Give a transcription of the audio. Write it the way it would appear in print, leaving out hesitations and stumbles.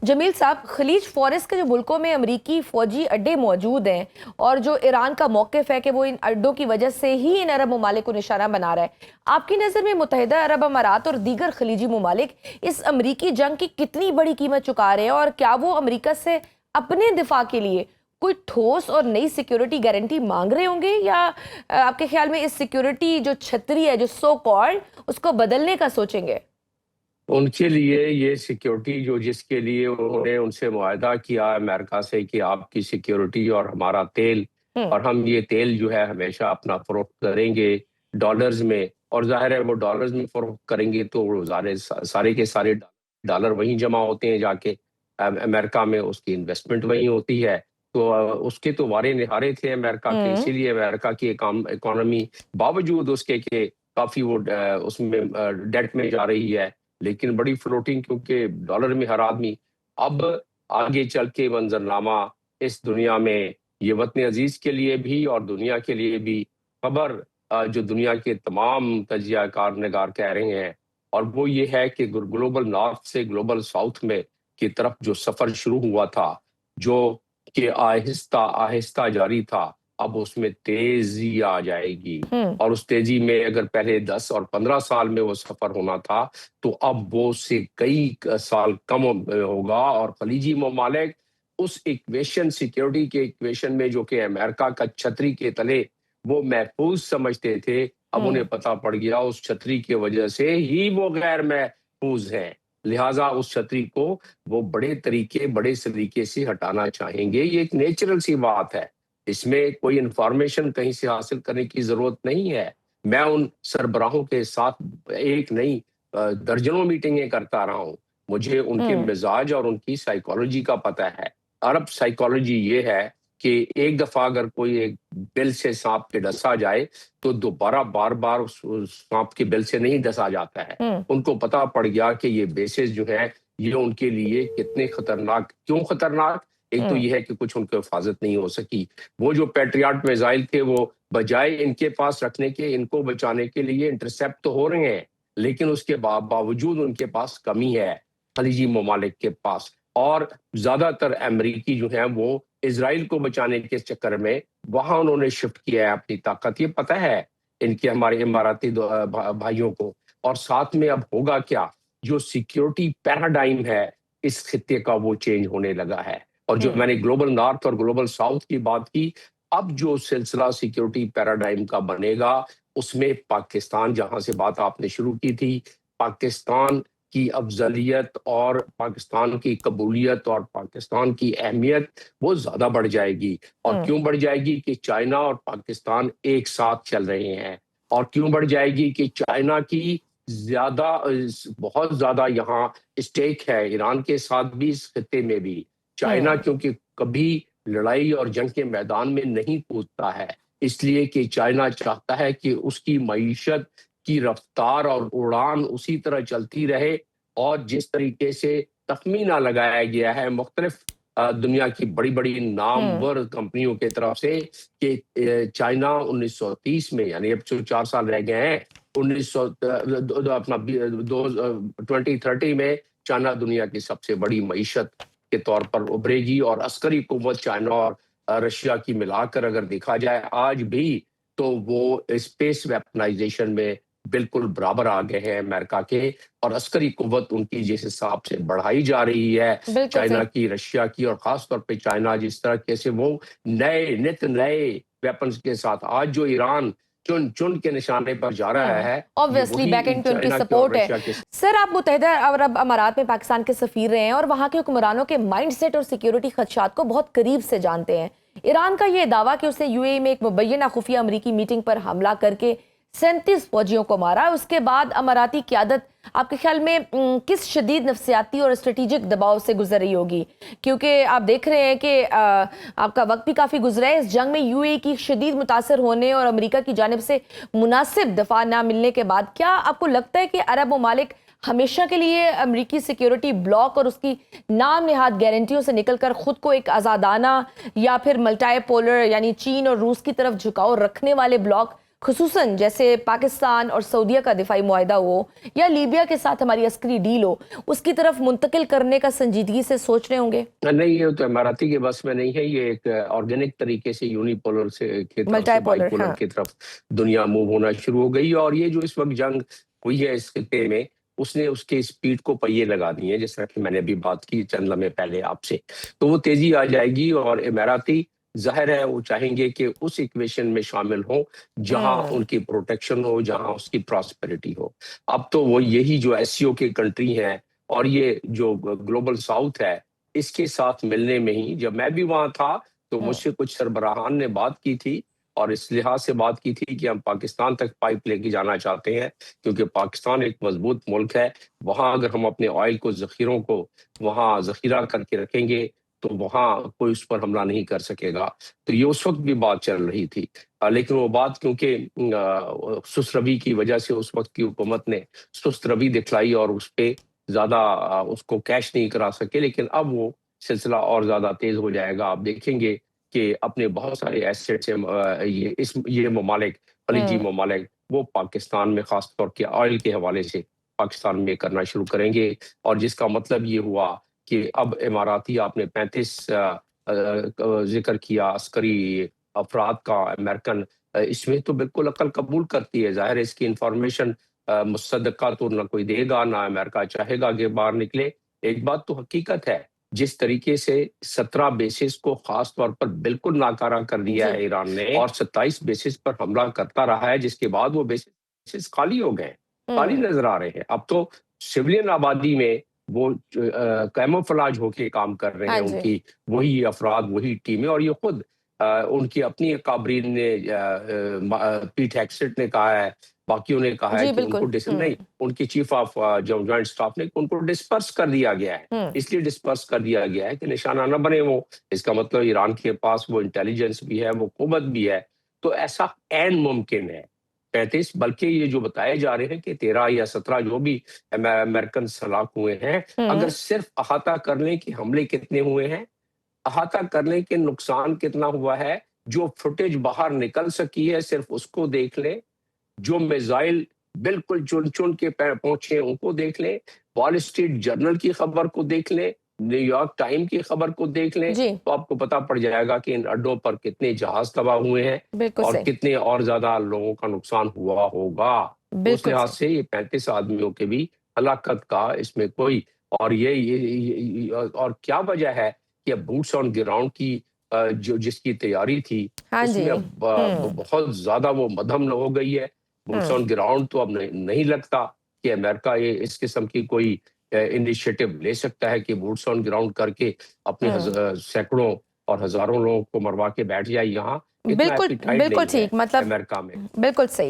جمیل صاحب، خلیج فورس کے جو ملکوں میں امریکی فوجی اڈے موجود ہیں اور جو ایران کا موقف ہے کہ وہ ان اڈوں کی وجہ سے ہی ان عرب ممالک کو نشانہ بنا رہا ہے، آپ کی نظر میں متحدہ عرب امارات اور دیگر خلیجی ممالک اس امریکی جنگ کی کتنی بڑی قیمت چکا رہے ہیں، اور کیا وہ امریکہ سے اپنے دفاع کے لیے کوئی ٹھوس اور نئی سیکیورٹی گارنٹی مانگ رہے ہوں گے، یا آپ کے خیال میں اس سیکیورٹی جو چھتری ہے جو سو کالڈ اس کو بدلنے کا سوچیں گے؟ ان کے لیے یہ سیکیورٹی جس کے لیے انہوں نے ان سے معاہدہ کیا امریکہ سے کہ آپ کی سیکیورٹی اور ہمارا تیل، اور ہم یہ تیل جو ہے ہمیشہ اپنا فروخت کریں گے ڈالرز میں، اور ظاہر ہے وہ ڈالرز میں فروخت کریں گے تو سارے کے سارے ڈالر وہیں جمع ہوتے ہیں جا کے امریکہ میں، اس کی انویسٹمنٹ وہیں ہوتی ہے، تو اس کے تو وارے نہارے تھے امریکہ کے، اسی لیے امریکہ کی اکانومی باوجود اس کے کہ کافی وہ اس میں ڈیٹ میں جا رہی ہے، لیکن بڑی فلوٹنگ کیونکہ ڈالر میں ہر آدمی۔ اب آگے چل کے منظرنامہ اس دنیا میں یہ وطن عزیز کے لیے بھی اور دنیا کے لیے بھی خبر جو دنیا کے تمام تجزیہ کار نگار کہہ رہے ہیں، اور وہ یہ ہے کہ گلوبل نارتھ سے گلوبل ساؤتھ میں کی طرف جو سفر شروع ہوا تھا، جو کہ آہستہ آہستہ جاری تھا، اب اس میں تیزی آ جائے گی، اور اس تیزی میں اگر پہلے 10 اور 15 سال میں وہ سفر ہونا تھا تو اب وہ سے کئی سال کم ہوگا، اور خلیجی ممالک اس ایکویشن سیکیورٹی کے ایکویشن میں جو کہ امریکہ کا چھتری کے تلے وہ محفوظ سمجھتے تھے، اب انہیں پتہ پڑ گیا اس چھتری کی وجہ سے ہی وہ غیر محفوظ ہیں، لہٰذا اس چھتری کو وہ بڑے سلیقے سے ہٹانا چاہیں گے۔ یہ ایک نیچرل سی بات ہے، اس میں کوئی انفارمیشن کہیں سے حاصل کرنے کی ضرورت نہیں ہے۔ میں ان سربراہوں کے ساتھ ایک نہیں درجنوں میٹنگیں کرتا رہا ہوں، مجھے ان کے مزاج اور ان کی سائیکالوجی کا پتہ ہے۔ عرب سائیکالوجی یہ ہے کہ ایک دفعہ اگر کوئی ایک بل سے سانپ کے ڈسا جائے تو دوبارہ بار بار اس سانپ کے بل سے نہیں ڈسا جاتا ہے۔ ان کو پتہ پڑ گیا کہ یہ بیسز جو ہیں یہ ان کے لیے کتنے خطرناک، کیوں خطرناک؟ ایک تو یہ ہے کہ کچھ ان کو حفاظت نہیں ہو سکی، وہ جو پیٹریاٹ میزائل تھے وہ بجائے ان کے پاس رکھنے کے ان کو بچانے کے لیے انٹرسیپٹ تو ہو رہے ہیں، لیکن اس کے باوجود ان کے پاس کمی ہے خلیجی ممالک کے پاس، اور زیادہ تر امریکی جو ہیں وہ اسرائیل کو بچانے کے چکر میں وہاں انہوں نے شفٹ کیا ہے اپنی طاقت، یہ پتہ ہے ان کے ہمارے اماراتی بھائیوں کو۔ اور ساتھ میں اب ہوگا کیا، جو سیکیورٹی پیراڈائم ہے اس خطے کا وہ چینج ہونے لگا ہے، اور جو میں نے گلوبل نارتھ اور گلوبل ساؤتھ کی بات کی، اب جو سلسلہ سیکیورٹی پیراڈائم کا بنے گا اس میں پاکستان، جہاں سے بات آپ نے شروع کی تھی، پاکستان کی افضلیت اور پاکستان کی قبولیت اور پاکستان کی اہمیت وہ زیادہ بڑھ جائے گی۔ اور کیوں بڑھ جائے گی؟ کہ چائنا اور پاکستان ایک ساتھ چل رہے ہیں، اور کیوں بڑھ جائے گی؟ کہ چائنا کی بہت زیادہ یہاں اسٹیک ہے ایران کے ساتھ بھی، اس خطے میں بھی۔ چائنا کیونکہ کبھی لڑائی اور جنگ کے میدان میں نہیں کودتا ہے، اس لیے کہ چائنا چاہتا ہے کہ اس کی معیشت کی رفتار اور اڑان اسی طرح چلتی رہے، اور جس طریقے سے تخمینہ لگایا گیا ہے مختلف دنیا کی بڑی بڑی نامور کمپنیوں کے طرف سے کہ چائنا 1930 میں، یعنی اب 4 سال رہ گئے ہیں، 2030 میں چائنا دنیا کی سب سے بڑی معیشت کے طور پر ابھرے گی، اور عسکری قوت چائنا اور رشیا کی ملا کر اگر دیکھا جائے آج بھی تو وہ اسپیس ویپنائزیشن میں بالکل برابر آ گئے ہیں امریکہ کے، اور عسکری قوت ان کی جس حساب سے بڑھائی جا رہی ہے چائنا کی، رشیا کی، اور خاص طور پہ چائنا جس طرح سے وہ نئے ویپنز کے ساتھ آج جو ایران چن کے نشانے پر جا رہا ہے، obviously بیک اینڈ پہ ان کی سپورٹ ہے۔ سر، آپ متحدہ عرب امارات میں پاکستان کے سفیر رہے ہیں اور وہاں کے حکمرانوں کے مائنڈ سیٹ اور سیکیورٹی خدشات کو بہت قریب سے جانتے ہیں۔ ایران کا یہ دعویٰ کہ اسے یو اے ای میں ایک مبینہ خفیہ امریکی میٹنگ پر حملہ کر کے 37 فوجیوں کو مارا، اس کے بعد اماراتی قیادت آپ کے خیال میں کس شدید نفسیاتی اور اسٹریٹجک دباؤ سے گزر رہی ہوگی؟ کیونکہ آپ دیکھ رہے ہیں کہ آپ کا وقت بھی کافی گزرا ہے، اس جنگ میں یو اے ای کی شدید متاثر ہونے اور امریکہ کی جانب سے مناسب دفاع نہ ملنے کے بعد کیا آپ کو لگتا ہے کہ عرب ممالک ہمیشہ کے لیے امریکی سیکیورٹی بلاک اور اس کی نام نہاد گارنٹیوں سے نکل کر خود کو ایک آزادانہ یا پھر ملٹائی پولر یعنی چین اور روس کی طرف جھکاؤ رکھنے والے بلاک خصوصاً جیسے پاکستان اور سعودیہ کا دفاعی معاہدہ ہو یا لیبیا کے ساتھ ہماری عسکری ڈیل ہو، اس کی طرف منتقل کرنے کا سنجیدگی سے سوچ رہے ہوں گے؟ نہیں، یہ تو اماراتی کے بس میں نہیں ہے، یہ ایک آرگینک طریقے سے یونی پولر سے کی طرف ملٹائی سے بائی پولر، پولر ہاں۔ کی طرف دنیا موو ہونا شروع ہو گئی، اور یہ جو اس وقت جنگ ہوئی ہے اس خطے میں، اس نے اس کے سپیڈ کو پہیے لگا دی ہیں، جس طرح کہ میں نے ابھی بات کی چند لمحے پہلے آپ سے، تو وہ تیزی آ جائے گی، اور اماراتی ظاہر ہے وہ چاہیں گے کہ اس ایکویشن میں شامل ہوں جہاں ان کی پروٹیکشن ہو، جہاں اس کی پراسپیرٹی ہو۔ اب تو وہ یہی جو ایس سی او کی کنٹری ہیں اور یہ جو گلوبل ساؤتھ ہے، اس کے ساتھ ملنے میں ہی، جب میں بھی وہاں تھا تو مجھ سے کچھ سربراہان نے بات کی تھی، اور اس لحاظ سے بات کی تھی کہ ہم پاکستان تک پائپ لے کے جانا چاہتے ہیں، کیونکہ پاکستان ایک مضبوط ملک ہے، وہاں اگر ہم اپنے آئل کو ذخیروں کو وہاں ذخیرہ کر کے رکھیں گے تو وہاں کوئی اس پر حملہ نہیں کر سکے گا۔ تو یہ اس وقت بھی بات چل رہی تھی، لیکن وہ بات کیونکہ سست روی کی وجہ سے اس وقت کی حکومت نے سست روی دکھلائی اور اس پہ زیادہ اس کو کیش نہیں کرا سکے، لیکن اب وہ سلسلہ اور زیادہ تیز ہو جائے گا۔ آپ دیکھیں گے کہ اپنے بہت سارے ایسیٹس یہ ممالک، خلیجی ممالک، وہ پاکستان میں خاص طور کے آئل کے حوالے سے پاکستان میں کرنا شروع کریں گے، اور جس کا مطلب یہ ہوا کہ اب اماراتی، آپ نے 35 ذکر کیا عسکری افراد کا امریکن، اس میں تو بالکل عقل قبول کرتی ہے، ظاہر ہے اس کی انفارمیشن مصدقہ تو نہ کوئی دے گا، نہ امریکہ چاہے گا کہ باہر نکلے۔ ایک بات تو حقیقت ہے، جس طریقے سے 17 بیسز کو خاص طور پر بالکل ناکارہ کر دیا ہے ایران نے، اور 27 بیسز پر حملہ کرتا رہا ہے، جس کے بعد وہ بیسز خالی ہو گئے، خالی نظر آ رہے ہیں۔ اب تو سویلین آبادی میں وہ کیموفلاج ہو کے کام کر رہے ہیں، ان کی وہی افراد، وہی ٹیمیں، اور یہ خود ان کی اپنی اکابرین نے، پیٹ ہیکسٹ نے کہا ہے، باقیوں نے کہا ہے کہ ان کو نہیں، ان کی چیف آف جوائنٹ سٹاف نے ان کو ڈسپرس کر دیا گیا ہے، اس لیے ڈسپرس کر دیا گیا ہے کہ نشانہ نہ بنے وہ۔ اس کا مطلب ایران کے پاس وہ انٹیلیجنس بھی ہے، وہ قوت بھی ہے، تو ایسا عین ممکن ہے 35، بلکہ یہ جو بتائے جا رہے ہیں کہ 13 یا 17 جو بھی امریکن ہلاک ہوئے ہیں، اگر صرف احاطہ کر لیں کہ حملے کتنے ہوئے ہیں، احاطہ کر لیں کہ نقصان کتنا ہوا ہے، جو فوٹیج باہر نکل سکی ہے صرف اس کو دیکھ لیں، جو میزائل بالکل چن چن کے پہنچے ان کو دیکھ لیں، وال اسٹریٹ جرنل کی خبر کو دیکھ لیں، نیو یارک ٹائم کی خبر کو دیکھ لیں، تو آپ کو پتہ پڑ جائے گا کہ ان اڈوں پر کتنے جہاز تباہ ہوئے ہیں اور کتنے اور زیادہ لوگوں کا نقصان ہوا ہوگا۔ اس لحاظ سے یہ 35 آدمیوں کے بھی ہلاکت کا اس میں کوئی، اور یہ اور کیا وجہ ہے کہ بوٹس آن گراؤنڈ کی جو جس کی تیاری تھی، اس میں بہت زیادہ وہ مدھم ہو گئی ہے۔ بوٹس آن گراؤنڈ تو اب نہیں لگتا کہ امریکہ یہ اس قسم کی کوئی انیشیٹو لے سکتا ہے کہ بوٹس آن گراؤنڈ کر کے اپنے سینکڑوں اور ہزاروں لوگوں کو مروا کے بیٹھ جائے یہاں۔ اتنا ایپیٹائٹ نہیں ہے امریکہ میں۔ بالکل صحیح۔